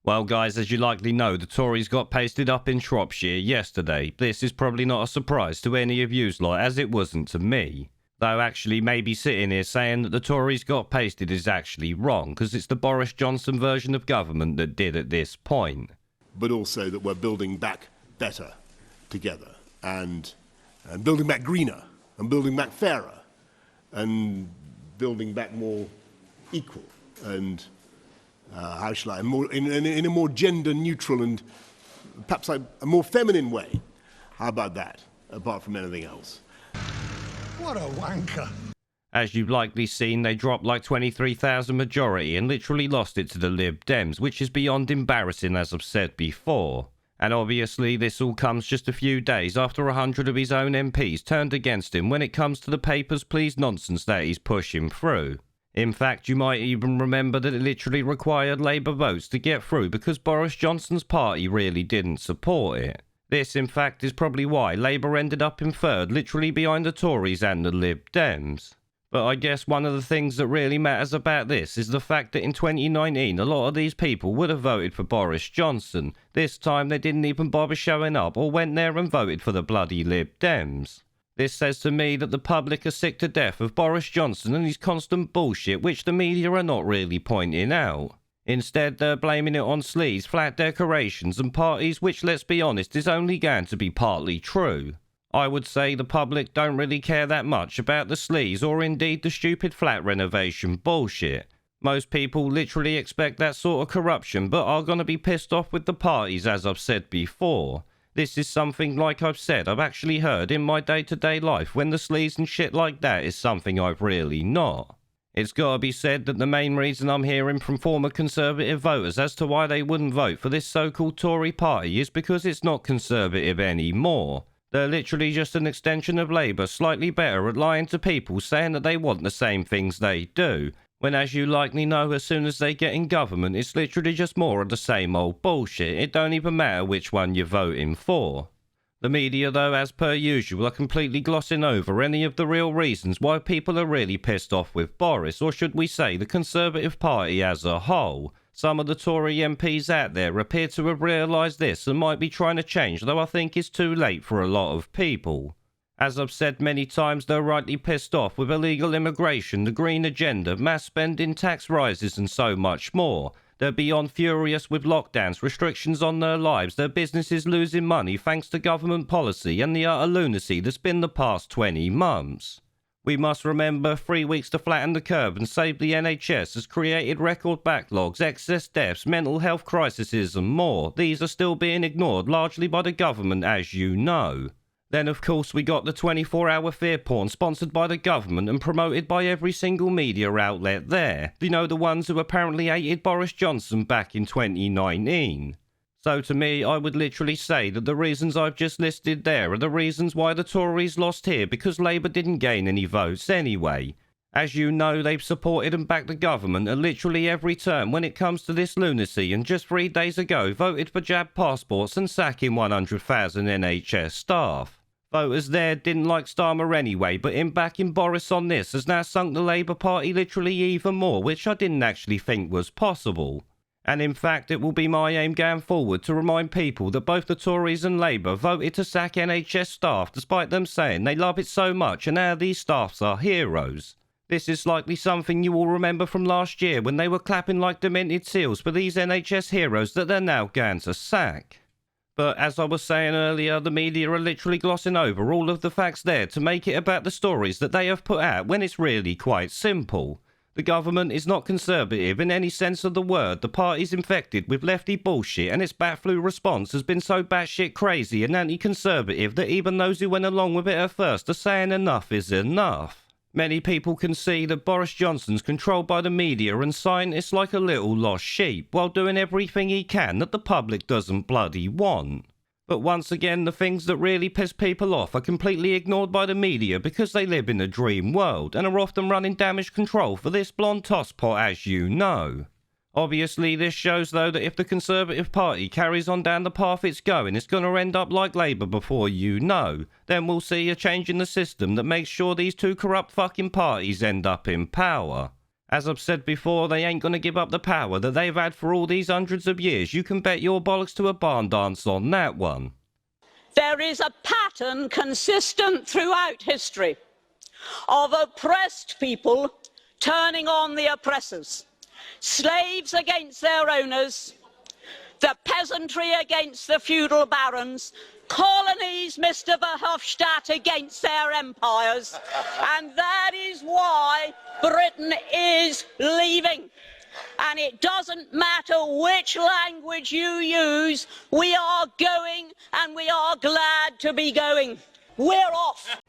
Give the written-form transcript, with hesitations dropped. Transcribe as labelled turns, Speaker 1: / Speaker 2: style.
Speaker 1: Well guys, as you likely know, the Tories got pasted up in Shropshire yesterday. This is probably not a surprise to any of yous lot, as it wasn't to me. Though actually maybe sitting here saying that the Tories got pasted is actually wrong, because it's the Boris Johnson version of government that did at this point.
Speaker 2: But also that we're building back better together, and building back greener, and building back fairer, and building back more equal, and how shall I, in a more gender-neutral and perhaps a more feminine way. How about that, apart from anything else?
Speaker 3: What a wanker.
Speaker 1: As you've likely seen, they dropped like 23,000 majority and literally lost it to the Lib Dems, which is beyond embarrassing, as I've said before. And obviously this all comes just a few days after 100 of his own MPs turned against him when it comes to the papers please nonsense that he's pushing through. In fact, you might even remember that it literally required Labour votes to get through because Boris Johnson's party really didn't support it. This, in fact, is probably why Labour ended up in third, literally behind the Tories and the Lib Dems. But I guess one of the things that really matters about this is the fact that in 2019 a lot of these people would have voted for Boris Johnson. This time they didn't even bother showing up or went there and voted for the bloody Lib Dems. This says to me that the public are sick to death of Boris Johnson and his constant bullshit, which the media are not really pointing out. Instead, they're blaming it on sleaze, flat decorations and parties, which, let's be honest, is only going to be partly true. I would say the public don't really care that much about the sleaze or indeed the stupid flat renovation bullshit. Most people literally expect that sort of corruption but are going to be pissed off with the parties, as I've said before. This is something, like I've said, I've actually heard in my day-to-day life when the sleaze and shit like that is something I've really not. It's gotta be said that the main reason I'm hearing from former Conservative voters as to why they wouldn't vote for this so-called Tory party is because it's not Conservative anymore. They're literally just an extension of Labour, slightly better at lying to people saying that they want the same things they do. When, as you likely know, as soon as they get in government, it's literally just more of the same old bullshit. It don't even matter which one you're voting for. The media, though, as per usual, are completely glossing over any of the real reasons why people are really pissed off with Boris, or should we say the Conservative Party as a whole. Some of the Tory MPs out there appear to have realised this and might be trying to change, though I think it's too late for a lot of people. As I've said many times, they're rightly pissed off with illegal immigration, the green agenda, mass spending, tax rises and so much more. They're beyond furious with lockdowns, restrictions on their lives, their businesses losing money thanks to government policy and the utter lunacy that's been the past 20 months. We must remember 3 weeks to flatten the curve and save the NHS has created record backlogs, excess deaths, mental health crises and more. These are still being ignored largely by the government, as you know. Then, of course, we got the 24-hour fear porn sponsored by the government and promoted by every single media outlet there. You know, the ones who apparently hated Boris Johnson back in 2019. So to me, I would literally say that the reasons I've just listed there are the reasons why the Tories lost here, because Labour didn't gain any votes anyway. As you know, they've supported and backed the government at literally every turn when it comes to this lunacy, and just 3 days ago voted for jab passports and sacking 100,000 NHS staff. Voters there didn't like Starmer anyway, but him backing Boris on this has now sunk the Labour Party literally even more, which I didn't actually think was possible. And in fact, it will be my aim going forward to remind people that both the Tories and Labour voted to sack NHS staff despite them saying they love it so much and now these staffs are heroes. This is likely something you will remember from last year when they were clapping like demented seals for these NHS heroes that they're now going to sack. But as I was saying earlier, the media are literally glossing over all of the facts there to make it about the stories that they have put out when it's really quite simple. The government is not Conservative in any sense of the word. The party's infected with lefty bullshit and its bat flu response has been so batshit crazy and anti-Conservative that even those who went along with it at first are saying enough is enough. Many people can see that Boris Johnson's controlled by the media and scientists like a little lost sheep, while doing everything he can that the public doesn't bloody want. But once again, the things that really piss people off are completely ignored by the media because they live in a dream world and are often running damage control for this blonde tosspot, as you know. Obviously, this shows though that if the Conservative Party carries on down the path it's going, it's going to end up like Labour before you know. Then we'll see a change in the system that makes sure these two corrupt fucking parties end up in power. As I've said before, they ain't gonna give up the power that they've had for all these hundreds of years. You can bet your bollocks to a barn dance on that one.
Speaker 4: There is a pattern consistent throughout history of oppressed people turning on the oppressors, slaves against their owners, the peasantry against the feudal barons, colonies, Mr. Verhofstadt, against their empires, and that is why Britain is leaving. And it doesn't matter which language you use, we are going, and we are glad to be going. We're off.